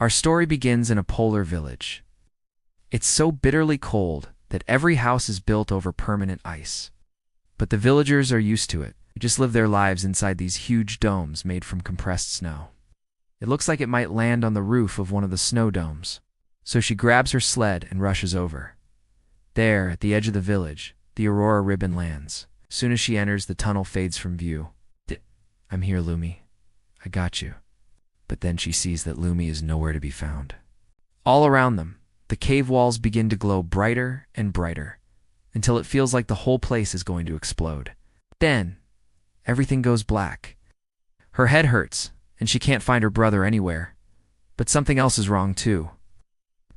Our story begins in a polar village. It's so bitterly cold that every house is built over permanent ice. But the villagers are used to it. They just live their lives inside these huge domes made from compressed snow. It looks like it might land on the roof of one of the snow domes. So she grabs her sled and rushes over. There, at the edge of the village, the Aurora ribbon lands. As soon as she enters, the tunnel fades from view. I'm here, Lumi. I got you. But then she sees that Lumi is nowhere to be found. All around them, the cave walls begin to glow brighter and brighter, until it feels like the whole place is going to explode. Then, everything goes black. Her head hurts, and she can't find her brother anywhere. But something else is wrong too.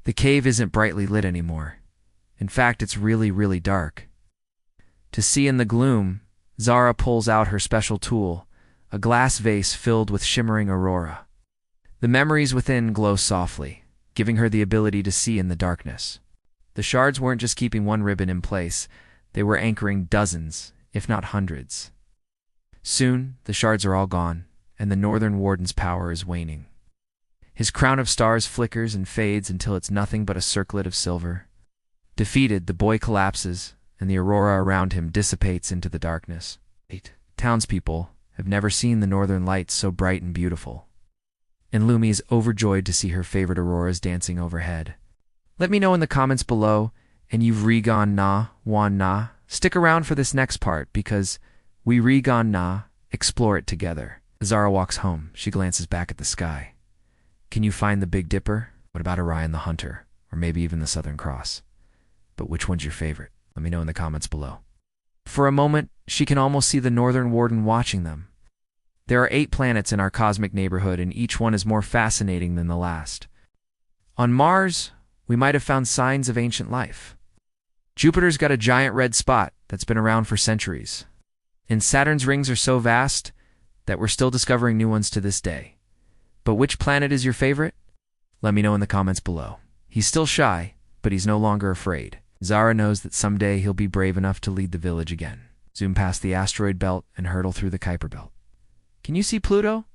The cave isn't brightly lit anymore. In fact, it's really, really dark. To see in the gloom, Zara pulls out her special tool, a glass vase filled with shimmering aurora. The memories within glow softly, giving her the ability to see in the darkness. The shards weren't just keeping one ribbon in place, they were anchoring dozens, if not hundreds. Soon, the shards are all gone, and the Northern Warden's power is waning. His crown of stars flickers and fades until it's nothing but a circlet of silver. Defeated, the boy collapses, and the aurora around him dissipates into the darkness. Townspeople have never seen the northern lights so bright and beautiful. And Lumi is overjoyed to see her favorite auroras dancing overhead. Let me know in the comments below, and you've re-gone na, wan na. Stick around for this next part, because we re-gone na, explore it together. Zara walks home. She glances back at the sky. Can you find the Big Dipper? What about Orion the Hunter? Or maybe even the Southern Cross? But which one's your favorite? Let me know in the comments below. For a moment, she can almost see the Northern Warden watching them. There are 8 planets in our cosmic neighborhood, and each one is more fascinating than the last. On Mars, we might have found signs of ancient life. Jupiter's got a giant red spot that's been around for centuries. And Saturn's rings are so vast that we're still discovering new ones to this day. But which planet is your favorite? Let me know in the comments below. He's still shy, but he's no longer afraid. Zara knows that someday he'll be brave enough to lead the village again. Zoom past the asteroid belt and hurtle through the Kuiper belt. Can you see Pluto?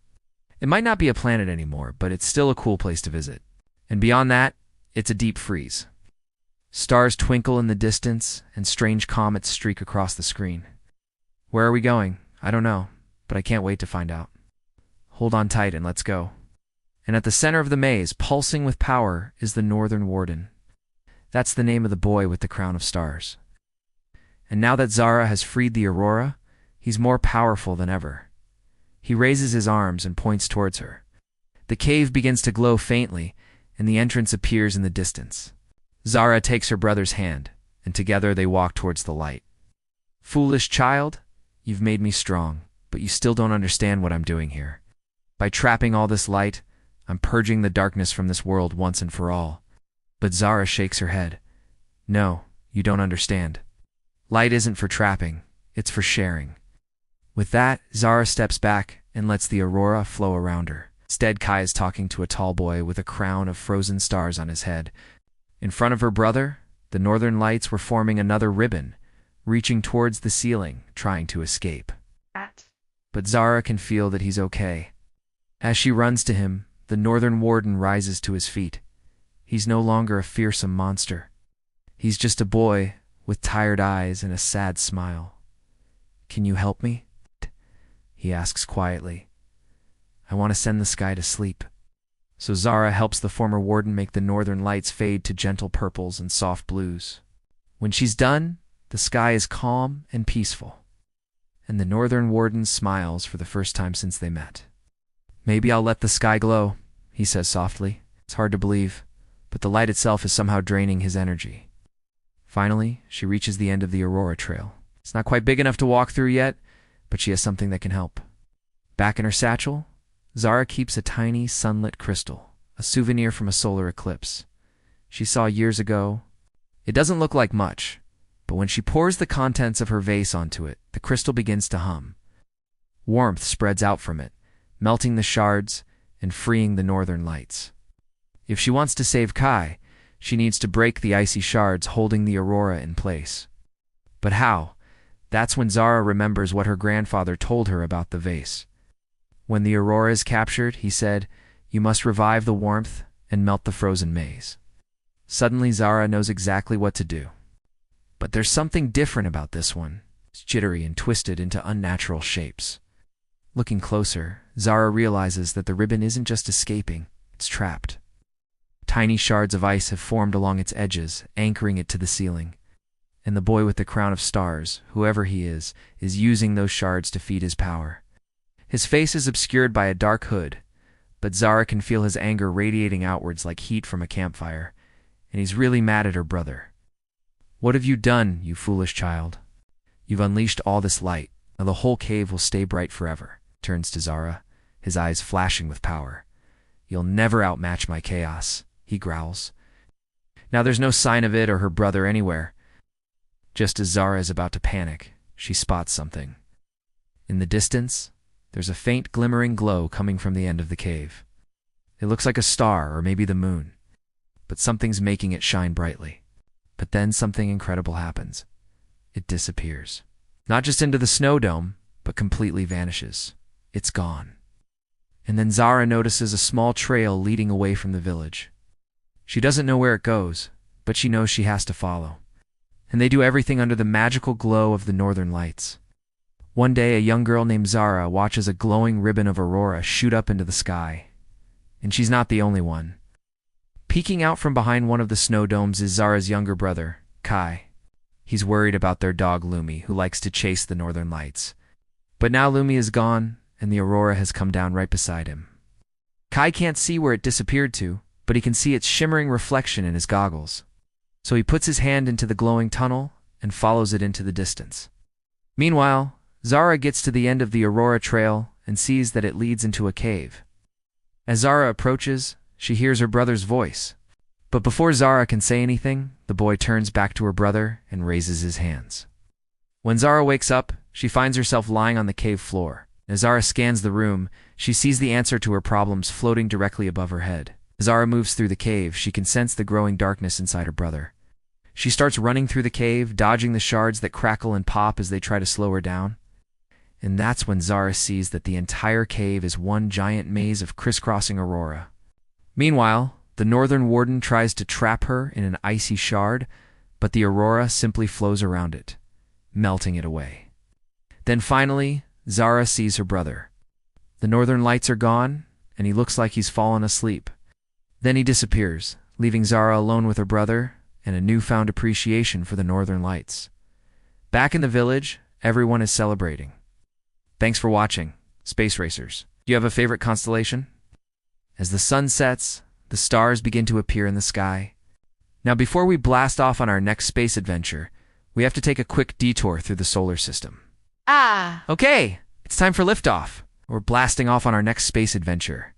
It might not be a planet anymore, but it's still a cool place to visit. And beyond that, it's a deep freeze. Stars twinkle in the distance, and strange comets streak across the screen. Where are we going? I don't know, but I can't wait to find out. Hold on tight and let's go. And at the center of the maze, pulsing with power, is the Northern Warden. That's the name of the boy with the crown of stars. And now that Zara has freed the Aurora, he's more powerful than ever. He raises his arms and points towards her. The cave begins to glow faintly, and the entrance appears in the distance. Zara takes her brother's hand, and together they walk towards the light. Foolish child, you've made me strong, but you still don't understand what I'm doing here. By trapping all this light, I'm purging the darkness from this world once and for all. But Zara shakes her head. No, you don't understand. Light isn't for trapping, it's for sharing. With that, Zara steps back and lets the aurora flow around her. Instead, Kai is talking to a tall boy with a crown of frozen stars on his head. In front of her brother, the northern lights were forming another ribbon, reaching towards the ceiling, trying to escape. But Zara can feel that he's okay. As she runs to him, the Northern Warden rises to his feet. He's no longer a fearsome monster. He's just a boy with tired eyes and a sad smile. Can you help me? He asks quietly. I want to send the sky to sleep. So Zara helps the former warden make the northern lights fade to gentle purples and soft blues. When she's done, the sky is calm and peaceful. And the Northern Warden smiles for the first time since they met. Maybe I'll let the sky glow, he says softly. It's hard to believe, but the light itself is somehow draining his energy. Finally, she reaches the end of the Aurora Trail. It's not quite big enough to walk through yet, but she has something that can help. Back in her satchel, Zara keeps a tiny sunlit crystal, a souvenir from a solar eclipse she saw years ago. It doesn't look like much, but when she pours the contents of her vase onto it, the crystal begins to hum. Warmth spreads out from it, melting the shards and freeing the northern lights. If she wants to save Kai, she needs to break the icy shards holding the aurora in place. But how? That's when Zara remembers what her grandfather told her about the vase. When the aurora is captured, he said, you must revive the warmth and melt the frozen maze. Suddenly, Zara knows exactly what to do. But there's something different about this one. It's jittery and twisted into unnatural shapes. Looking closer, Zara realizes that the ribbon isn't just escaping, it's trapped. Tiny shards of ice have formed along its edges, anchoring it to the ceiling. And the boy with the crown of stars, whoever he is using those shards to feed his power. His face is obscured by a dark hood, but Zara can feel his anger radiating outwards like heat from a campfire, and he's really mad at her brother. "What have you done, you foolish child? You've unleashed all this light. Now the whole cave will stay bright forever," turns to Zara, his eyes flashing with power. "You'll never outmatch my chaos," he growls. Now there's no sign of it or her brother anywhere. Just as Zara is about to panic, she spots something. In the distance, there's a faint glimmering glow coming from the end of the cave. It looks like a star or maybe the moon, but something's making it shine brightly. But then something incredible happens. It disappears. Not just into the snow dome, but completely vanishes. It's gone. And then Zara notices a small trail leading away from the village. She doesn't know where it goes, but she knows she has to follow. And they do everything under the magical glow of the northern lights. One day, a young girl named Zara watches a glowing ribbon of Aurora shoot up into the sky. And she's not the only one. Peeking out from behind one of the snow domes is Zara's younger brother, Kai. He's worried about their dog Lumi, who likes to chase the northern lights. But now Lumi is gone, and the Aurora has come down right beside him. Kai can't see where it disappeared to, but he can see its shimmering reflection in his goggles. So he puts his hand into the glowing tunnel and follows it into the distance. Meanwhile, Zara gets to the end of the Aurora trail and sees that it leads into a cave. As Zara approaches, she hears her brother's voice. But before Zara can say anything, the boy turns back to her brother and raises his hands. When Zara wakes up, she finds herself lying on the cave floor. As Zara scans the room, she sees the answer to her problems floating directly above her head. As Zara moves through the cave, she can sense the growing darkness inside her brother. She starts running through the cave, dodging the shards that crackle and pop as they try to slow her down. And that's when Zara sees that the entire cave is one giant maze of crisscrossing Aurora. Meanwhile, the northern warden tries to trap her in an icy shard, but the Aurora simply flows around it, melting it away. Then finally, Zara sees her brother. The northern lights are gone, and he looks like he's fallen asleep. Then he disappears, leaving Zara alone with her brother and a newfound appreciation for the northern lights. Back in the village, everyone is celebrating. Thanks for watching, Space Racers. Do you have a favorite constellation? As the sun sets, the stars begin to appear in the sky. Now before we blast off on our next space adventure, we have to take a quick detour through the solar system. Okay, it's time for liftoff. We're blasting off on our next space adventure.